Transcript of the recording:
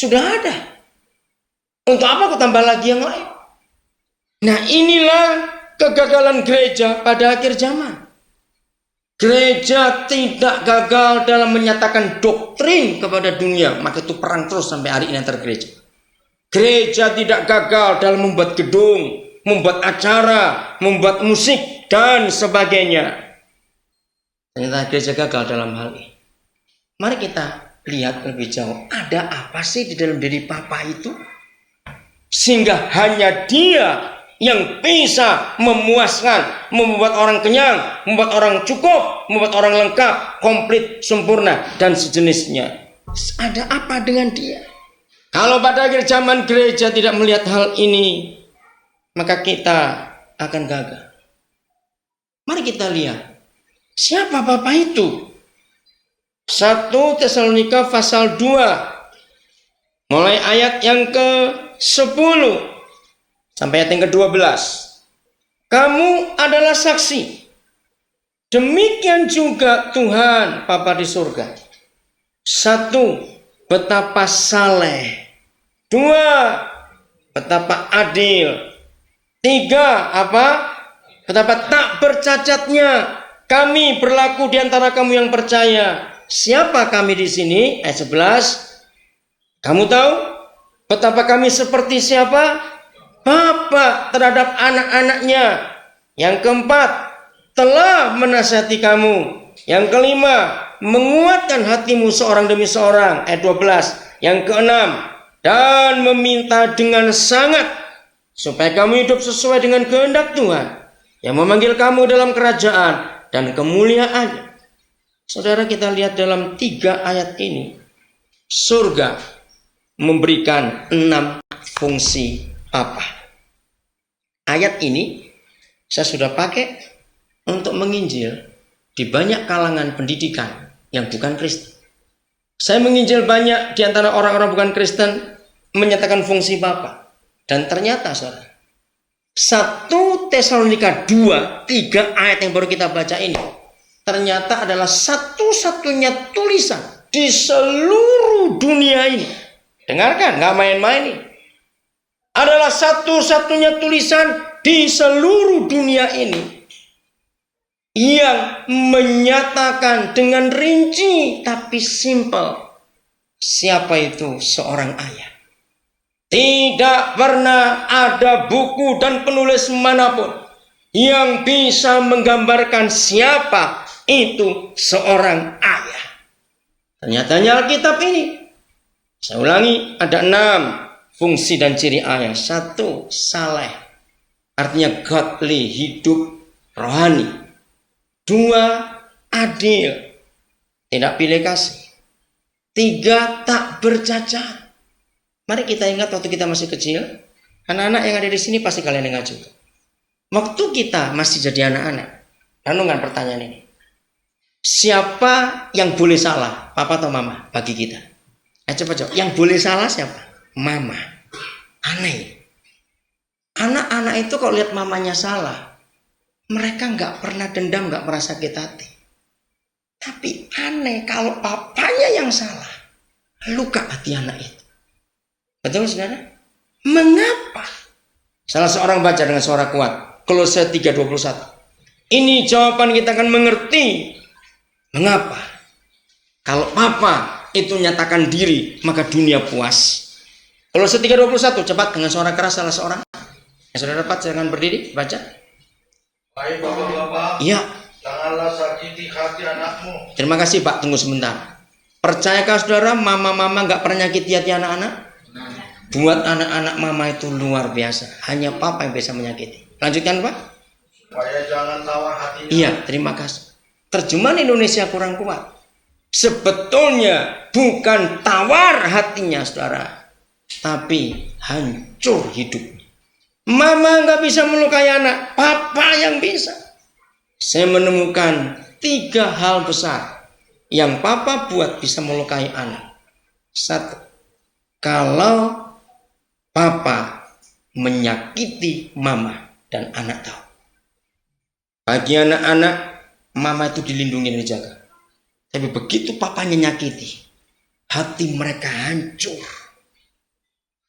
Sudah ada. Untuk apa aku tambah lagi yang lain? Nah, inilah kegagalan gereja pada akhir zaman. Gereja tidak gagal dalam menyatakan doktrin kepada dunia, maka itu perang terus sampai hari ini antar gereja. Gereja tidak gagal dalam membuat gedung, membuat acara, membuat musik, dan sebagainya. Ternyata gereja gagal dalam hal ini. Mari kita lihat lebih jauh. Ada apa sih di dalam diri Papa itu? Sehingga hanya dia yang bisa memuaskan, membuat orang kenyang, membuat orang cukup, membuat orang lengkap, komplit, sempurna, dan sejenisnya. Ada apa dengan dia? Kalau pada akhir zaman gereja tidak melihat hal ini, maka kita akan gagal. Mari kita lihat. Siapa Bapak itu? 1 Tesalonika pasal 2. Mulai ayat yang ke-10. Sampai ayat yang ke-12. Kamu adalah saksi. Demikian juga Tuhan Bapa di surga. 1. Betapa saleh. 2. Betapa adil. 3. Apa? Betapa tak bercacatnya kami berlaku di antara kamu yang percaya. Siapa kami di sini? Ayat 11. Kamu tahu betapa kami seperti siapa? Bapa terhadap anak-anaknya. Yang keempat, telah menasihati kamu. Yang kelima, menguatkan hatimu seorang demi seorang. Ayat 12. Yang keenam, dan meminta dengan sangat supaya kamu hidup sesuai dengan kehendak Tuhan yang memanggil kamu dalam kerajaan dan kemuliaan. Saudara, kita lihat dalam 3 ayat ini, surga memberikan 6 fungsi apa? Ayat ini saya sudah pakai untuk menginjil di banyak kalangan pendidikan yang bukan Kristen. Saya menginjil banyak di antara orang-orang bukan Kristen menyatakan fungsi Bapa. Dan ternyata saudara, 1 Tesalonika 2, 3 ayat yang baru kita baca ini, ternyata adalah satu-satunya tulisan di seluruh dunia ini. Dengarkan, gak main-main ini. Adalah satu-satunya tulisan di seluruh dunia ini yang menyatakan dengan rinci tapi simpel siapa itu seorang ayah. Tidak pernah ada buku dan penulis manapun yang bisa menggambarkan siapa itu seorang ayah. Ternyata Alkitab ini, saya ulangi, ada 6 fungsi dan ciri ayah. 1, saleh, artinya godly, hidup rohani. 2, adil, tidak pilih kasih. 3, tak bercacat. Mari kita ingat waktu kita masih kecil, anak-anak yang ada di sini pasti kalian ingat juga. Waktu kita masih jadi anak-anak, renungkan pertanyaan ini. Siapa yang boleh salah, papa atau mama bagi kita? Coba. Yang boleh salah siapa? Mama. Aneh. Anak-anak itu kalau lihat mamanya salah, mereka nggak pernah dendam, nggak pernah sakit hati. Tapi aneh kalau papanya yang salah, luka hati anak itu. Betul saudara? Mengapa? Salah seorang baca dengan suara kuat, Kolose 3:21. Ini jawaban kita akan mengerti mengapa. Kalau papa itu nyatakan diri, maka dunia puas. Kolose 3:21, cepat dengan suara keras salah seorang. Yang sudah dapat silakan berdiri, baca. Hai bapak-bapak, iya, janganlah sakiti hati anakmu. Terima kasih Pak, tunggu sebentar. Percayakah saudara mama-mama gak pernah nyakiti hati anak-anak? Buat anak-anak mama itu luar biasa. Hanya papa yang bisa menyakiti. Lanjutkan Pak. Supaya jangan tawar hatinya. Iya, terima kasih. Terjemahan Indonesia kurang kuat. Sebetulnya bukan tawar hatinya saudara, tapi hancur hidupnya. Mama gak bisa melukai anak, papa yang bisa. Saya menemukan 3 hal besar yang papa buat bisa melukai anak. 1, kalau papa menyakiti mama dan anak tahu. Bagi anak-anak, mama itu dilindungi dan dijaga. Tapi begitu papanya nyakiti, hati mereka hancur.